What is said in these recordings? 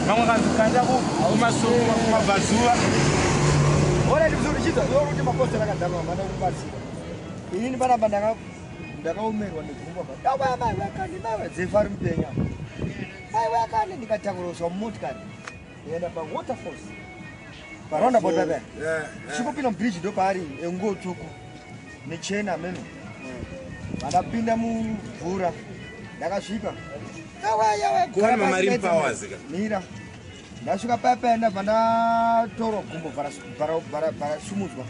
Vamos kanda kumasoko kumabhazuva. Ora ndizorichita yokuti maposta rakadzama mana kubatsira. Inini panapa ndakaumerwa negumbo apa. Dawa mai wakani mai dzefari mupenya. Mai wakani ndikatakuroswa mumotikari. Yenda pa waterfalls. Paronda bota bya. Chikupinda bridge ndo pari engotsvuku. Nechena meno. Vanapinda mumvura. Ndakasvika. Dawa Kuwana marine powers ka. Mira. Ndasvika papenda pandatorwa gumbo vara sumudzwa.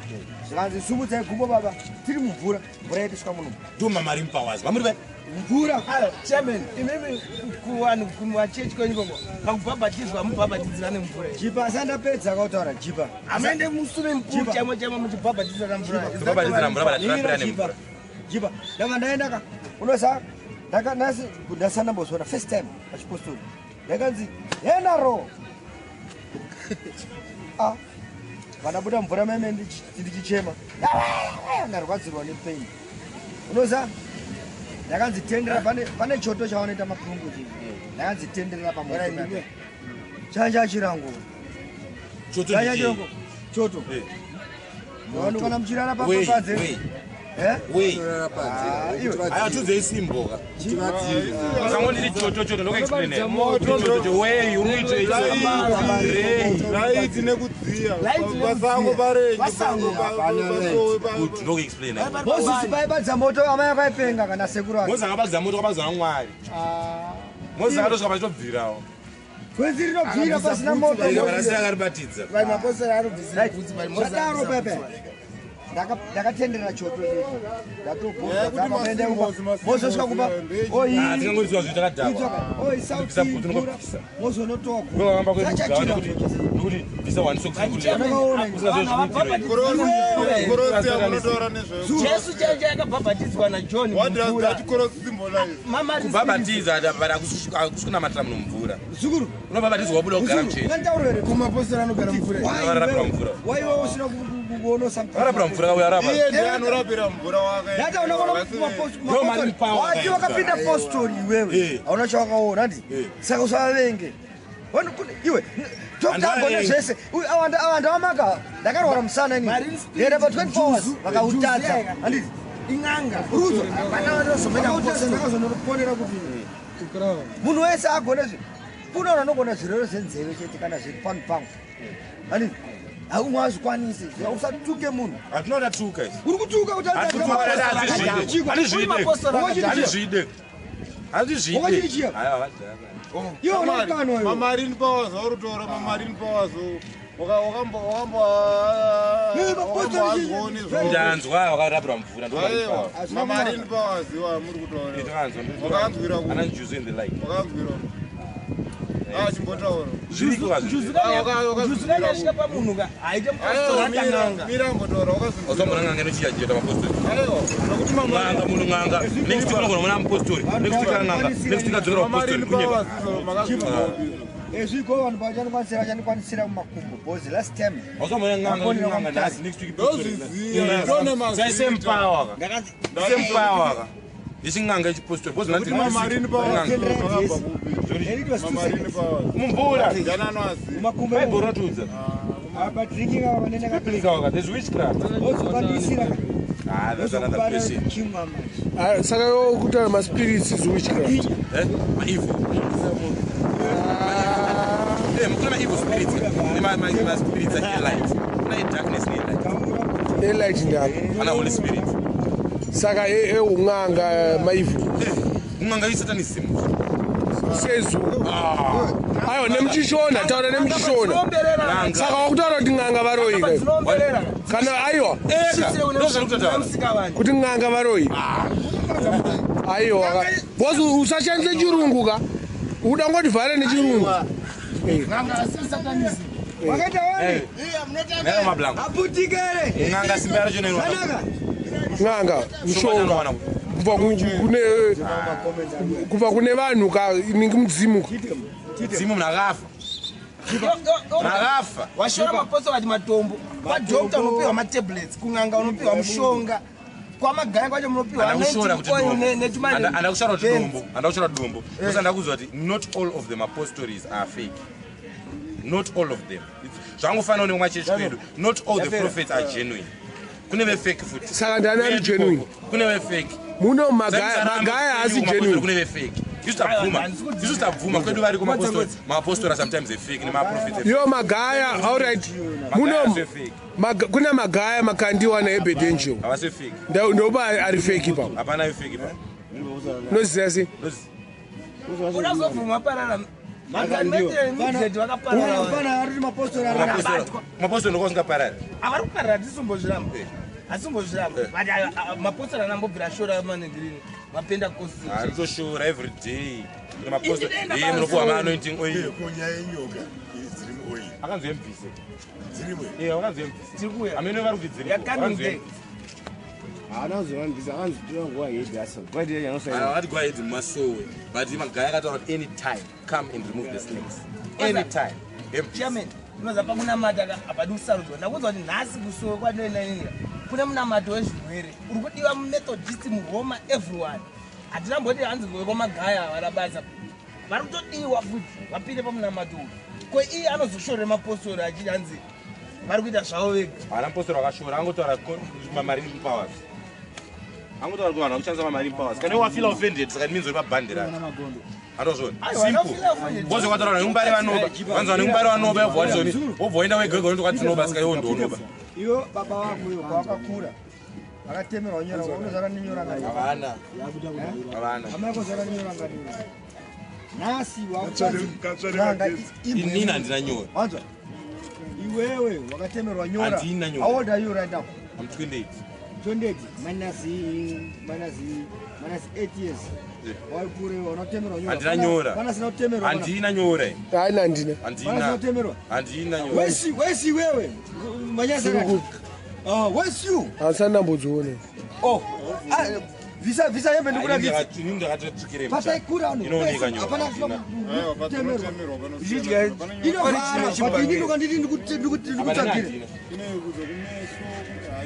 Zvanzi sumudzai gumbo baba tiri mumvura. Mvura yedu svika muno. Nduma marine powers. Vamuri mvura. Chairman, imemi kuwanu kumwachechi kwenye kongo. Kakubhabhatizwa mubhabhatidzira nemvura. Jipa sandapedza kautaura jipa. Amende musume mkuru chama muchibhabhatidzira nemvura. Kubhabhatidzira mvura vachirapira nemvura. Jipa. Ndanga ndaenda ka. Unosa ndasana mbozona first time pachipostoli. Ndakanzi henaro. Vanabuda mvura meme ndichichema. Ndarwadzirwa nepain. Unosa ndakanzi tendera pane choto chaonoita mapungu chii. Ndakanzi tendera pamoto. Chanja chirango. Choto chirango. Choto. Vanhu kana muchirara papadze. Wait. Aya tuze isimboka. Usamoni choto look explain it. Choto way unoite right nekudziya. Basango bare. Look explain it. Bosi baibadza moto amaya vaipenga kana sekuru ake. Bosi akabadza moto kabadza Mwari. Bosi akatosvika pachitobvirawo. Kwezi rinobvira pasina moto. Varasira akaribatidza. Vai maposa arobvisa bvudzi vai mosa. Sadaro pepe. Ndakatendera choto ichi. Ndatobvunza kama mende mozosvika kupa. Oi. Tingangoriswa zvito takadhakwa. Oi sauti. Mozonotoka. Ngokamba kwezvigaro kuti ndisawanise Jesu chanje akabhabhatidzwa naJohn mumvura. kubhabhatiza vada kusvika matira munomvura. Zukuru. Unobhabhatidzwa wabuda kugara muchechi. Ngantaurere Kumaposera anogara mumvura. Varapira mvura. Waiwe usina kuona something. Varapira mvura kauya rapa. Iye ndiye anorapira mvura wake. Ndata unaona kumapost. Ndio marine power. Wachi wakapinda postori iwewe. Hauna chawakaona ndi. Saka usavenge. Wani iwe tokutagona zvese awanda wamaka ndakarwara musana ini ndenda pa 24 hours vakautadza handiti Inganga. rudzo ndakazonoponera kuti munhu wese agona kunoona nogona zvirwere zvenzeve chete kana zviri pano pangu handiti haumwe azvikwanisi usatuke munhu Hatinoda tuka isi. uri kutuka kuti Handizvide. iwo unokanwa iwo Marine powers autora marine powers. Ndanzwa wakarapira mvura ndo Marine powers wa muri kutaura. Wakanzwira ku. Ananjuzu in the light. Wakanzwira. Chimbotaura. Juzukani asvika pamunhu ka haite mupostora akananga. Mira mbotaura wakazvira. Osambona nganga nochiyajeta mapostori. Aiwa, nokuti Nganga munhu nganga. Next week unogona muna mupostori. Next week nganga. Next week adzokera mupostori kunyika. ezviko vanhu vachandikwanisira mumakumbo bhozi last time Osambona nganga ndasi next week mupostori. Same power. Same power. Isinganga ichipostori. Bhozi nanti Marine powers. mumvura. mumakumbo Bible rotudza. abadrinking ava vanene Kaplikawa. There's witchcraft. vozokwanisira That's another question. chimwa manje Saka yokutaura maspirits is witchcraft. Evil. Mukuna evil spirits. My spirits are light. Kuna darkness ni light. Light ndani. Ana Holy Spirit. Saka unganga maivu. Nganga isatanism. Sezu. Ayo nemchishona taura nemchishona. Saka wakutaura kuti nganga varoi. Kana aiwa. Kuti nganga varoi. Aiwa. Bozi usashandise chirungu ka. Uda ngoti vhare nechirungu. Nganga asisatanism. wakaita wani Nero mablanco. aputikere Nganga simbera chonero. anaka Nganga mshonga. Kubva kune vanhu ka ningi mudzimu. Zimu mnagafa. Nagafa. Washora maposa vati matombo. Kwa doctor unopiwa matablets, kunganga unopiwa mushonga. kwamagaya kwacho munopiwa Andakushora kuti dombo. Kusanda kuzwa kuti not all of them apostles are fake. Not all of them. Zvangofana ne mwachechi kwedu. Not all the prophets are genuine. Kune ve fake futhi. Saka ndani ari genuine. Kune ve fake. Muno magaya asi genuine. Kune ve fake. You should have Vuma. Kwedu vari kuma apostles. Ma apostles are sometimes a fake. Ne ma prophets. Yo magaya, all right. Muno kuna magaya makandiwa na ebedential. Awase fake. Ndoba ari fake pa. Hapana fake pa. No sisi. Unazovuma parara. Mapostori ndokosinga parari. Avari kuparara tisimbozviramba. Asimbozviramba. But mapostori anambobvira shora manengirini. Mapenda kosi. Anotoshora every day. Mapostori munopuwa ma-anointing oil. Akanzi MVC. Akanzi MVC. Amene vari kuti dziri. Yakanzi. I'll go ahead in Masowe, but if a guy got out any time, come and remove the snakes. Anytime. Chairman, unozapa kuna madaka apadusarudzwa. Ndakuzwa kuti nhasi kusowe kwanoenanira. Kuna munamato wezvirwere. Uri kudiwa Methodist muRoma everyone. Hatinamboti hanzi kwamagaya varabasa. Vari kutodiwa futi vapinde pamunamato. Ko iye anozoshorera mapostori achiti hanzi vari kuita zvavo vega. Haana postori wakashora angotaura marine powers. Angotaura kuti vanhu vakushandisa marine powers. Kana wafila offended saka means uri pabhande rako. Andozvona. Simple. Bozo kwataura neumbari vanoba. Vanzi neumbari vanoba wobva waenda wegega unoti kwatinoba saka iwo ndonoba. Iwo baba wako iwo kwakakura. Akatemerwa nyora unozara ninyora ngani? Havana. Amako zara ninyora ngani? Nasi Inini handina nyora. Wanzwa? Iwewe wakatemerwa nyora. Handina nyora. How old are you right now? I'm 28. 28 minus 8 years. Waikure wanatemerwa nyora. Handina nyora. Bana sina kutemerwa. Handina nyora. Haina handina. Bana kutemerwa. Handina nyora. Wesi wewe. Manyasa ngani? Where's you? Asana mbodzone. Oh. Visa yembe ndikura kitu. Nini ndakatotsukire. Pata ikura ano. Inooneka nyora. Hapana temerwa ino vana ndino kanditi ndikutsakira.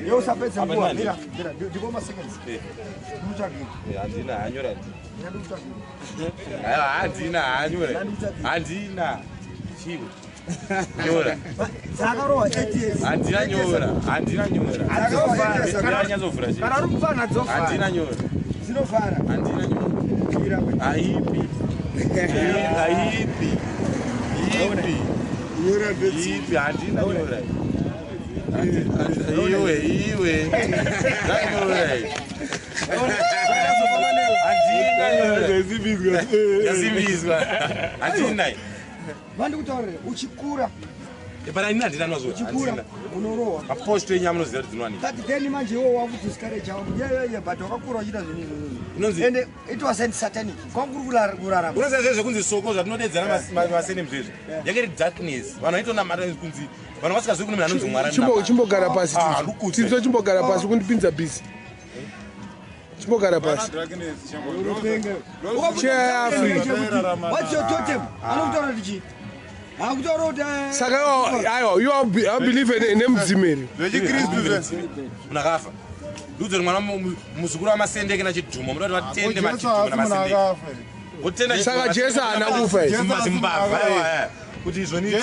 Yo sapedza nguwa mira ndiko ma seconds. Ndikutsakira. Handina hanyora. Handina hanyora. Handina. Chivo. Nyora. Zakarowa 8 years. Handina nyora. Handina nyora. Nyanyazovhura. Kana uri kufana dzofa. Handina nyora. Zinofara. Handina nyora. Aipi. Aipi. Ipi handina nyora. Iwe. Nyora. Handina nyora. Yazibizwa. Handina. Vandikutaurire uchikura. But I didn't know. Uchikura unorowa. Apostol yenyu amunoziva kuti dzinwani. But then manje iwo wakudiscourage wangu. Yeah, but wakakura uchita zvinhu. And it was satanic. Kwanguri kurarama. Unoziva zvekunzi soko zvatinodedzera masene muzvezvo. Yakati darkness. Vanhu vaitonamata kunzi vanhu vasikazwi kune munhu anonzi Mwari. Chimbogara pasi. Tirizo chimbogara pasi kundipinza busy. Chimbogara pasi. What's your totem? Anokutaura ndichi? Akutaura kuti Saka aiwa you believe in emdzimeri. Zvechikristu munakafa. Ndudzi mwana muzukuru wamasende kana chidhumo munoda vatende machidhumo namasende. Wotenda Saka Jesu haana kufa. Zimbabwe kuti izvoni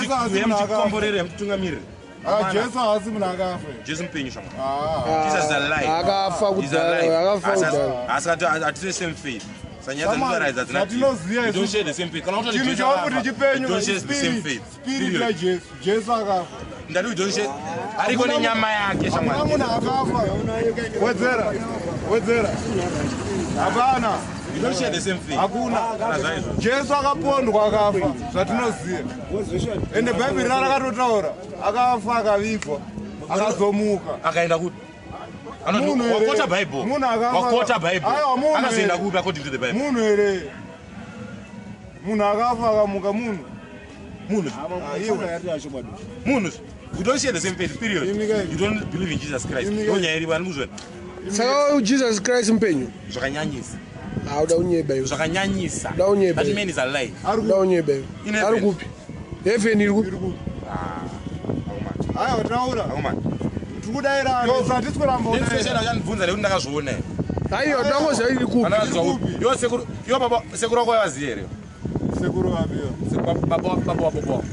muchikomborere muchitungamirire. Jesu haasi munhu akafa. Jesu mupenyu shama. Jesus is alive. Akafa kudhara. Asati atise same faith. Sanyadza ndinoratidza dzina. Don't share the same faith. Kana kuti Chinhu chakuti chipenyu. Don't share the same faith. Spirit yaJesu. Jesu akafa. Ndati don't share. Ariko nenyama yake shama. Hakuna munhu akafa. Wedzera. Hapana. You don't share the same faith. Hakuna. Jesu akapondwa akafa. Zvatinoziva. Ende Bhaibheri rakatotaura. Akafa akavigwa. Akazomuka. Akaenda kuti wakota Bible. Wakota Bible. Akazoenda kupi according to the Bible. Munhu here. Munhu akafa akamuka munhu. Munhu. You don't share the same faith, period. You don't believe in Jesus Christ. Nyaya iri vanhu muzvona. Saka Jesus Christ mpenyu. Zvakanyanyisa. Auda unyeba iwe. Zvakanyanyisa. Da unyeba. That man is alive. Da unyeba iwe. Ari kupi? Heaven iri kupi? Haya taura. tikudaira sati tikurambo ndiseshena uchandibvunza nekuti ndakazviona aiyo tangoziva iri kupi yo baba sekuru wako wazi here sekuru wapiyo baba wako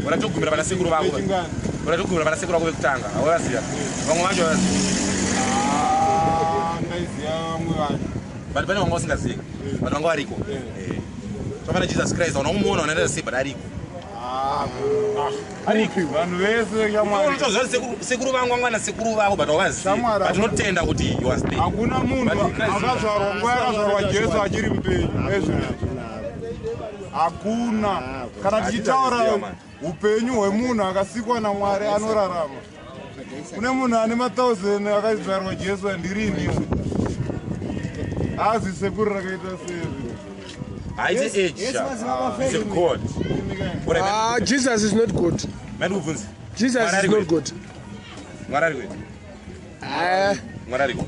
uratogumira pana sekuru vako uratogumira pana sekuru vako vekutanga awaziya vamwe vacho vaziya ndaiziya vamwe vacho but pane vanga vasingazivi vanhu vanga variko tofana Jesus Christ unomuona unaenda sei but ariko vanhu vese chamwari sekuru vangu vangwana sekuru vako but wavazivi but unotenda kuti you are stay hakuna munhu akazvarwa nguva yakazvarwa Jesu achiri mupenyu ezvinezvo hakuna kana tichitaura upenyu hwemunhu akasikwa naMwari anorarama kune munhu ane 1000 akazvarwa Jesu andirini azi sekuru rakaita sei haiti age it's a God Jesus is not good. mandikubvunza Jesus is not good. Mwari ari kwete Mwari ariko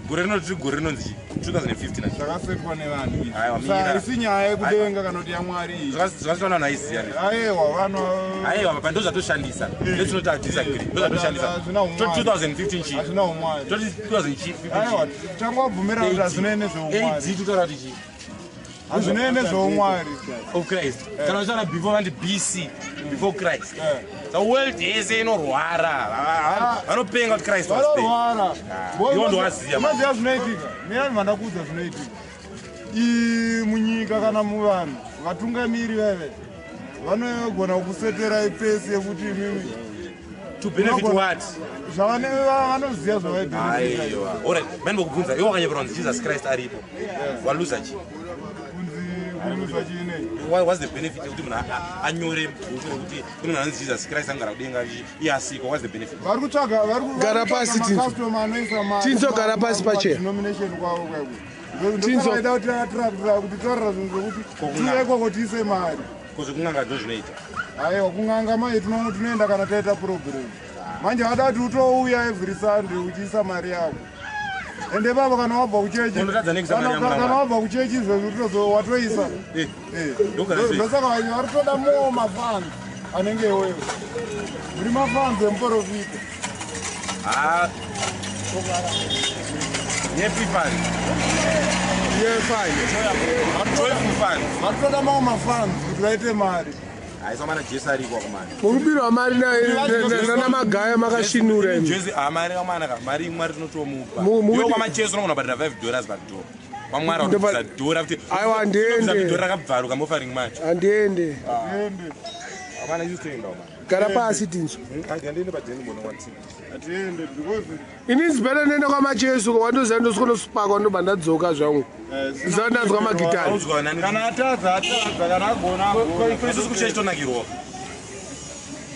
gore rinoti gore rinonzi 2015 zvakasetwa nevanhu haisi nyaya yekudenga kana kuti yaMwari zvakasitwa vanhu aiziya aiwa vanhu aiwa pa ndo zvatoshandisa netinoti disagree ndo zvatoshandisa 2015 chi hazvina umwari 2015 aiwa tangobvumirana kuti hazvinei nezveumwari aizi tutaura kuti chi hazvinei nezveumwari of Christ kana uchana before and BC before Christ the world yese inorwara vanopenga kuti Christ was there iwo ndo waziya maziya zvinoitika neyani vandakuudza zvinoitika munyika kana muvanhu vatungamiri veve vanogona kuseterai pesi yekuti imimi to benefit what vanoziya zvavaibenefit alright mandokubvunza iwo wakanyeverwa kunzi Jesus Christ aripo waluza chi What was the benefit of munhu anyore bhuku rekuti kune munhu anonzi Jesus Christ angara kudenga iyasikwa? What's the benefit? Vari kutsvaga gara pasi makastoma anoisa mari tinzo gara pasi pache denomination kwavo kwavo ndosakaita kuti atrakta kuti taurira zvinhu zvokuti tiye kwako tiise mari kozi kunganga ndo zvinoita aiwa kunganga mai tinoenda kana taita problem manje vada kuti utouya every Sunday uchiisa mari yako ende baba kana wabva kuchechi kana wabva kuchechi izvo watoisa ndosaka vari toda more mafans anenge iwewe uri mafans emuprofita vari toda more mafans kuti vaite mari aisamana Jesu ariko kumani mukubirwa mari nana magaya makashinura Jesu amari amanaka mari Mwari tinotomupa yo kwamacheso unogona kubhadhira $5 padola kwaMwari unobvisa dora kuti aiwa ndiende dora rakabvaruka mofaring macho andiende amana yustoenda gara pasi tinzo ndiende padeni mbono wati atiende because inini better nenda kwamacheso wandoziva ndosikonosipaka wandobva ndadzoka zvangu zandanzwa magitari kana atadza kana agona isusu kuchechi tonakirwa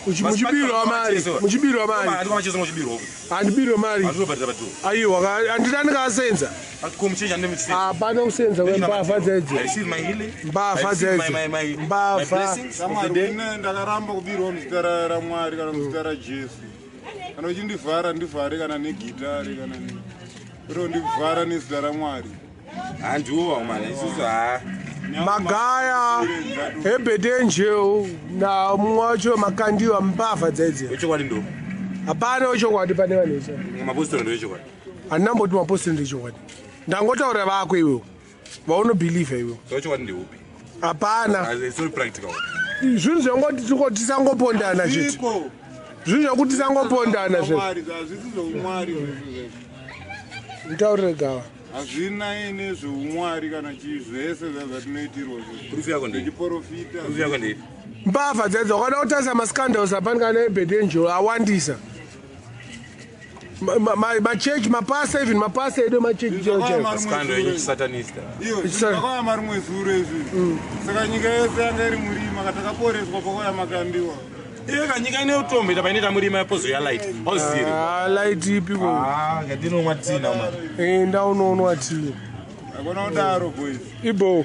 muchibirwa mari muchibirwa mari kwamacheso muchibirwa handibirwe mari andinobhadhira padola aiwa handina ndikasenza komuchechi andimutsi hapana kusenza kwembavha dzedzo I receive my healing. mbavha dzedzo My mbavha blessings of the day. ndakaramba kubirwa muzita raMwari kana muzita raJesu kana uchindivhara ndivhare kana negitari kana iro ndivhara nezita raMwari Handiwo mani isusu magaya ebedenjeu na mumwe wacho makandiwa mbavha dzedzo wechokwadi ndo hapana wechokwadi pane vanecha mapostori ndo wechokwadi handinamboti mapostori ndechokwadi ndangotaura vako iwewo vaunobhilivha iwewo wechokwadi ndeupi hapana it's not practical zvinhu zvangoti tisangopondana chiti zvinhu zvakuti tisangopondana hazvisi zveumwari nditaurire gava hazvina ine zveumwari kana chii zvese zvatinoitirwa proof yako ndei tichiprofita proof yako ndei mbavha dzedzo wakada kutarisa mascandals apani kana ebedangel awandisa machechi mapasta even mapasta edu machechi scandal yenyu chisatanista zvakauya mari mwezuro izvi saka nyika yese yanga iri murima katakaporeswa pakauya makambiwa eka nyika ine utombo ita painoita murima yapozo yalight auziri light ipiwo ngatinomwa tina mani ndaunoonwa tii akona kudaro boys ibo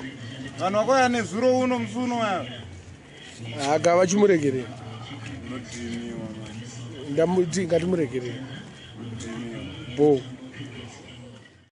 vanhu vakauya nezuro uno musi unoya aka vachimuregerera nodhiniwa ndamuti ngatimuregerera bo